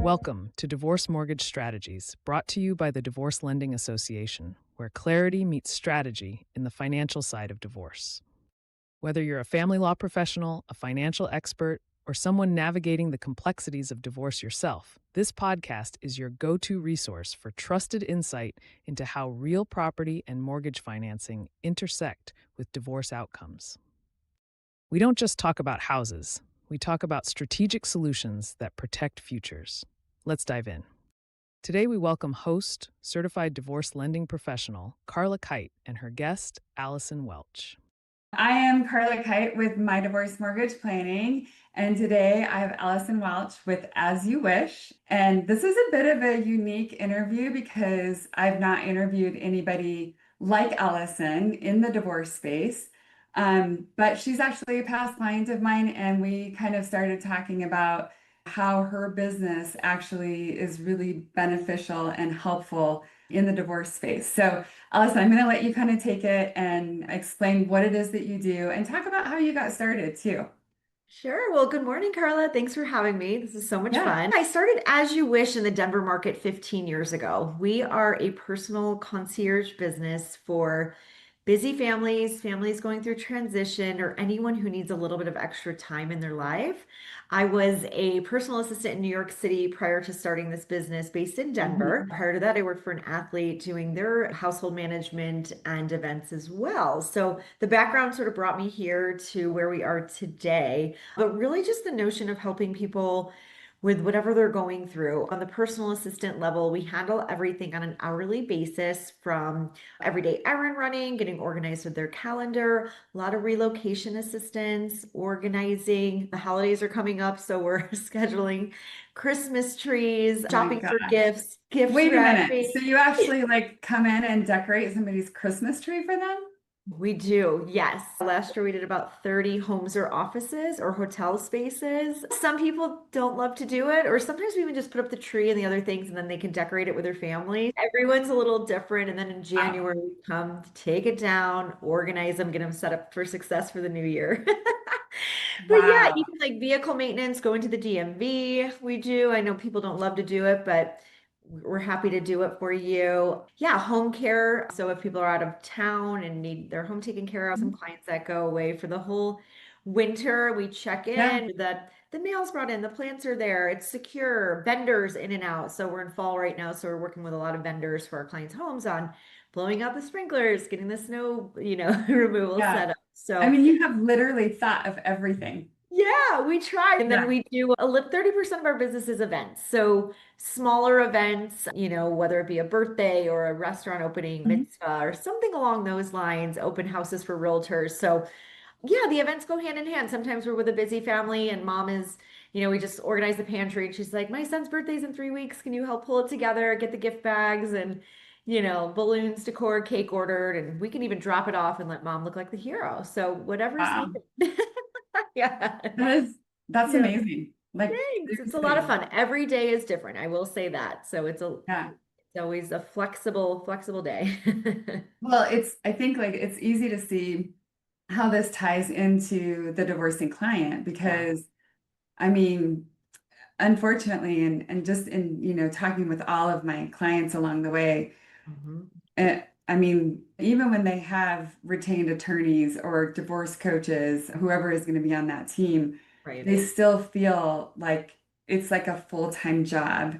Welcome to Divorce Mortgage Strategies, brought to you by the Divorce Lending Association, where clarity meets strategy in the financial side of divorce. Whether you're a family law professional, a financial expert, or someone navigating the complexities of divorce yourself, this podcast is your go-to resource for trusted insight into how real property and mortgage financing intersect with divorce outcomes. We don't just talk about houses, we talk about strategic solutions that protect futures. Let's dive in. Today, we welcome host, certified divorce lending professional, Karla Kyte, and her guest, Allison Welch. I am Karla Kyte with My Divorce Mortgage Planning, and today I have Allison Welch with As You Wish. And this is a bit of a unique interview because I've not interviewed anybody like Allison in the divorce space. But she's actually a past client of mine, and we kind of started talking about how her business actually is really beneficial and helpful in the divorce space. So, Allison, I'm going to let you kind of take it and explain what it is that you do and talk about how you got started too. Sure. Well, good morning, Karla. Thanks for having me. This is so much Yeah. fun. I started As You Wish in the Denver market 15 years ago. We are a personal concierge business for busy families, families going through transition, or anyone who needs a little bit of extra time in their life. I was a personal assistant in New York City prior to starting this business based in Denver. Prior to that, I worked for an athlete doing their household management and events as well. So the background sort of brought me here to where we are today, but really just the notion of helping people with whatever they're going through. On the personal assistant level, we handle everything on an hourly basis, from everyday errand running, getting organized with their calendar, a lot of relocation assistance, organizing. The holidays are coming up, so we're scheduling Christmas trees, shopping for gifts, gift Wait a minute. wrapping. So you actually come in and decorate somebody's Christmas tree for them? We do, yes. Last year we did about 30 homes or offices or hotel spaces. Some people don't love to do it, or sometimes we even just put up the tree and the other things and then they can decorate it with their family. Everyone's a little different. And then in January, we come take it down, organize them, get them set up for success for the new year. But yeah, even like vehicle maintenance, going to the DMV, we do. I know people don't love to do it, but we're happy to do it for you. Yeah, home care. So if people are out of town and need their home taken care of, some clients that go away for the whole winter, we check in that the mail's brought in, the plants are there, it's secure, vendors in and out. So we're in fall right now, so we're working with a lot of vendors for our clients' homes on blowing out the sprinklers, getting the snow, removal set up. So I mean, you have literally thought of everything. yeah, we try. And then we do 30% of our business is events. So smaller events, whether it be a birthday or a restaurant opening, mitzvah, or something along those lines, open houses for realtors. So yeah, the events go hand in hand. Sometimes we're with a busy family and mom is, we just organize the pantry and she's like, my son's birthday's in 3 weeks. Can you help pull it together, get the gift bags and, balloons, decor, cake ordered, and we can even drop it off and let mom look like the hero. So whatever's needed. Yeah. That's amazing. Thanks. It's a lot of fun. Every day is different. I will say that. So it's always a flexible day. Well, I think it's easy to see how this ties into the divorcing client because I mean, unfortunately, and just in, talking with all of my clients along the way, I mean, even when they have retained attorneys or divorce coaches, whoever is going to be on that team, they still feel like it's like a full-time job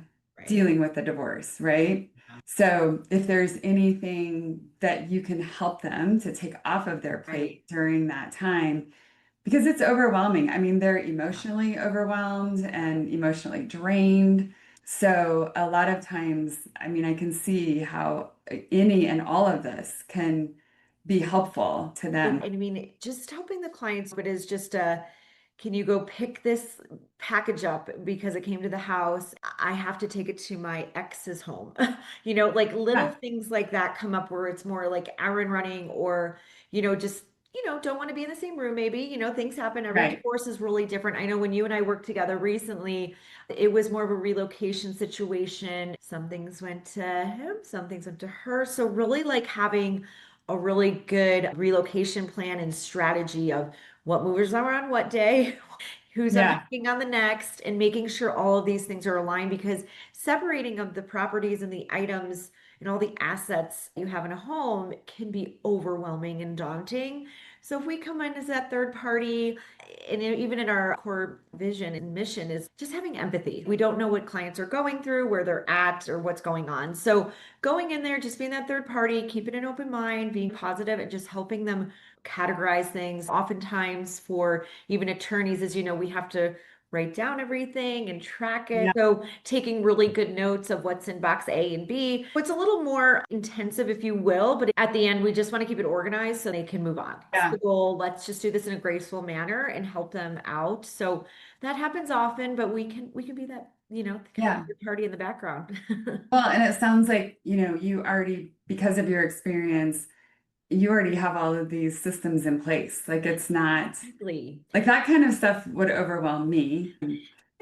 dealing with the divorce, right? So if there's anything that you can help them to take off of their plate during that time, because it's overwhelming. I mean, they're emotionally overwhelmed and emotionally drained. So a lot of times, I mean, I can see how any and all of this can be helpful to them. I mean, just helping the clients, but is just can you go pick this package up because it came to the house? I have to take it to my ex's home. Like little things like that come up where it's more like errand running or, just don't want to be in the same room, maybe, things happen. Every divorce is really different. I know when you and I worked together recently, it was more of a relocation situation. Some things went to him, some things went to her. So really like having a really good relocation plan and strategy of what movers are on what day, who's Yeah. unpacking on the next, and making sure all of these things are aligned, because separating of the properties and the items and all the assets you have in a home can be overwhelming and daunting. So if we come in as that third party, and even in our core vision and mission is just having empathy. We don't know what clients are going through, where they're at, or what's going on. So going in there, just being that third party, keeping an open mind, being positive, and just helping them categorize things. Oftentimes for even attorneys, as you know, we have to write down everything and track it. Yeah. So taking really good notes of what's in box A and B. It's a little more intensive, if you will, but at the end, we just want to keep it organized so they can move on. That's the goal. Let's just do this in a graceful manner and help them out. So that happens often, but we can be that, kind of party in the background. Well, and it sounds like, you already, because of your experience, you already have all of these systems in place. Like it's not Exactly. like that kind of stuff would overwhelm me.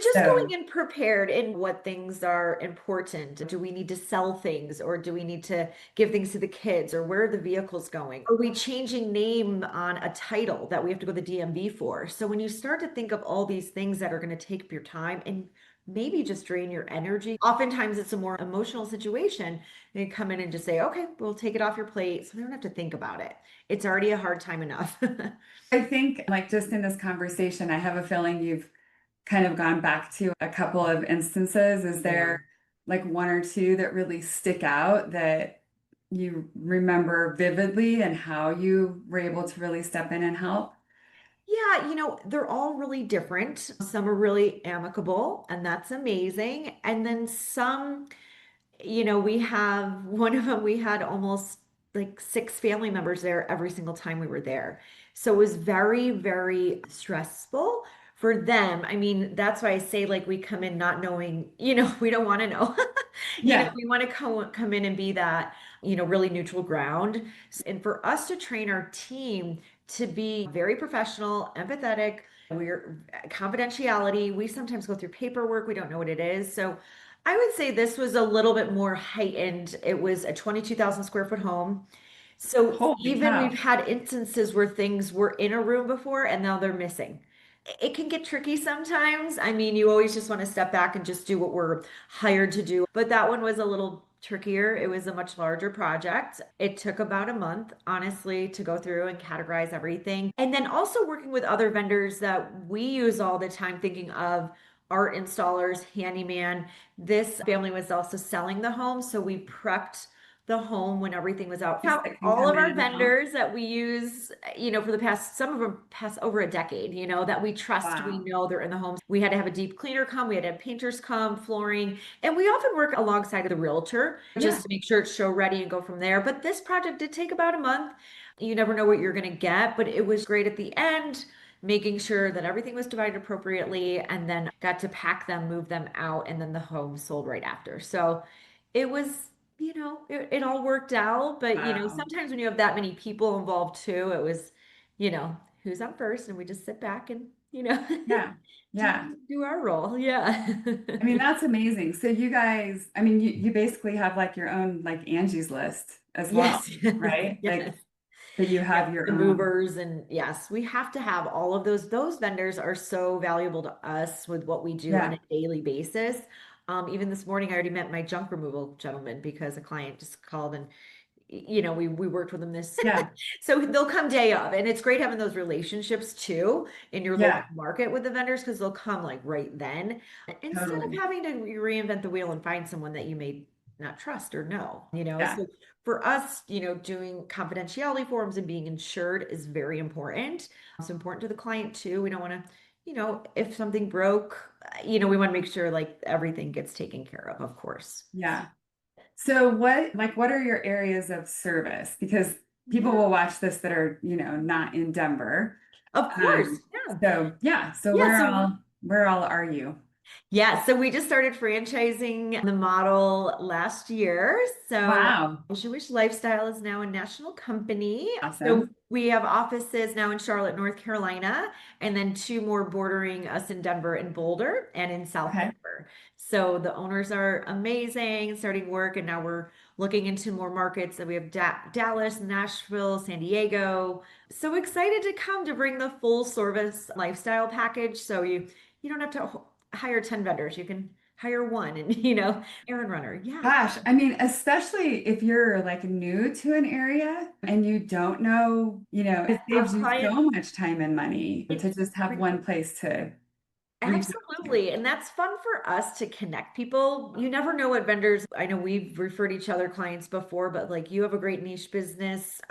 Just So, going in prepared in what things are important. Do we need to sell things, or do we need to give things to the kids, or where are the vehicles going? Are we changing name on a title that we have to go to the DMV for? So when you start to think of all these things that are going to take up your time and maybe just drain your energy, oftentimes it's a more emotional situation. And you come in and just say, okay, we'll take it off your plate, so they don't have to think about it. It's already a hard time enough. I think like just in this conversation, I have a feeling you've kind of gone back to a couple of instances. Is there like one or two that really stick out that you remember vividly and how you were able to really step in and help? Yeah, they're all really different. Some are really amicable, and that's amazing. And then some, we have one of them, we had almost like 6 family members there every single time we were there. So it was very, very stressful for them. I mean, that's why I say like we come in not knowing, we don't want to know. Yeah. We want to come in and be that, really neutral ground. And for us to train our team to be very professional, empathetic, we're confidentiality. We sometimes go through paperwork, we don't know what it is. So I would say this was a little bit more heightened. It was a 22,000 square foot home. So Holy even cow. we've had instances where things were in a room before and now they're missing. It can get tricky sometimes. I mean, you always just want to step back and just do what we're hired to do. But that one was a little trickier. It was a much larger project. It took about a month, honestly, to go through and categorize everything. And then also working with other vendors that we use all the time, thinking of art installers, handyman. This family was also selling the home, so we prepped the home when everything was out. We have That can all come of in our and help. vendors that we use, for the past, some of them past over a decade, that we trust, we Wow. know they're in the homes. We had to have a deep cleaner come, we had to have painters come, flooring, and we often work alongside of the realtor just to make sure it's show ready and go from there. But this project did take about a month. You never know what you're going to get, but it was great at the end, making sure that everything was divided appropriately, and then got to pack them, move them out, and then the home sold right after. So it was, it all worked out. But, Wow. sometimes when you have that many people involved too, it was, who's on first, and we just sit back and, Yeah. do, Yeah. do our role. Yeah. I mean, that's amazing. So you guys, I mean, you basically have like your own like Angie's List as well, Yes. right? Yes. Like that you Yeah, have your the own. movers, and yes, we have to have all of those. Those vendors are so valuable to us with what we do on Yeah. a daily basis. Even this morning, I already met my junk removal gentleman because a client just called, and we worked with them this. Yeah. So they'll come day of, and it's great having those relationships too in your local Yeah. market with the vendors, because they'll come like right then, instead of Totally. having to reinvent the wheel and find someone that you may not trust or know. Yeah. So for us, doing confidentiality forms and being insured is very important. It's important to the client too. We don't want to, if something broke, we want to make sure like everything gets taken care of course. Yeah. So what are your areas of service? Because people Yeah, will watch this that are, not in Denver. of course. Yeah. So yeah. So Yeah. where all are you? Yeah, so we just started franchising the model last year. So Wow. Jewish Lifestyle is now a national company. So Awesome. we have offices now in Charlotte, North Carolina, and then 2 more bordering us in Denver and Boulder and in South Okay. Denver. here. So the owners are amazing, starting work, and now we're looking into more markets. So we have Dallas, Nashville, San Diego. So excited to come to bring the full service lifestyle package. So you don't have to hire 10 vendors. You can hire one and, errand runner. Yeah. Gosh, I mean, especially if you're like new to an area and you don't know, it saves you so much time and money to just have one place to reach out to. Absolutely. And that's fun for us to connect people. You never know what vendors, I know we've referred each other clients before, but like you have a great niche business.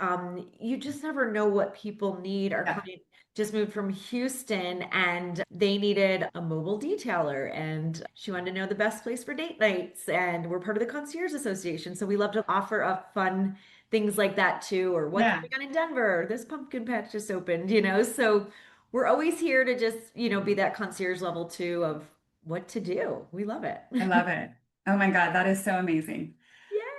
You just never know what people need. Our client just moved from Houston and they needed a mobile detailer and she wanted to know the best place for date nights. And we're part of the Concierge Association. So we love to offer up fun things like that too, or what's going on in Denver. This pumpkin patch just opened, So we're always here to just, be that concierge level too of what to do. We love it. I love it. Oh my God, that is so amazing.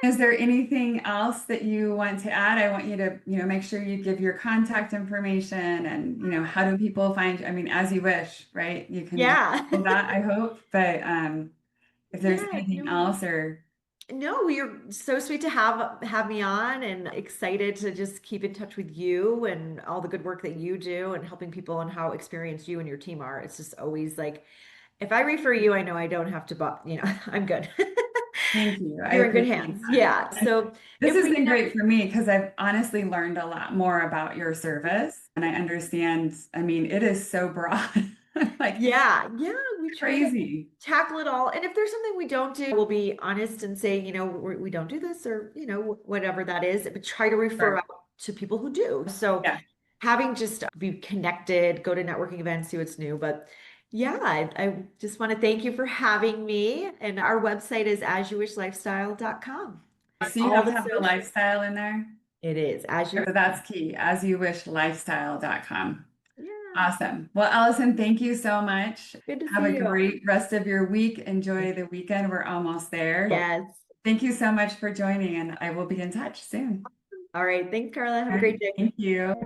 Is there anything else that you want to add? I want you to, make sure you give your contact information and, how do people find you? I mean, as you wish, right? You can do that, I hope. But if there's anything else or... No, you're so sweet to have me on and excited to just keep in touch with you and all the good work that you do and helping people and how experienced you and your team are. It's just always like, if I refer you, I know I don't have to, I'm good. Thank you. You're in good hands. That. Yeah. So this has been great for me because I've honestly learned a lot more about your service and I understand, I mean, it is so broad. Like, we try to tackle it all. And if there's something we don't do, we'll be honest and say, we don't do this or, whatever that is, but try to refer out to people who do. So having just be connected, go to networking events, see what's new. But I just want to thank you for having me. And our website is asyouwishlifestyle.com. So you have to have the lifestyle in there? It is. So that's key, asyouwishlifestyle.com. Awesome. Well, Allison, thank you so much. Good to Have see a great rest of your week. Enjoy the weekend. We're almost there. Yes. Thank you so much for joining, and I will be in touch soon. All right. Thanks, Karla. Have a great day. Thank you.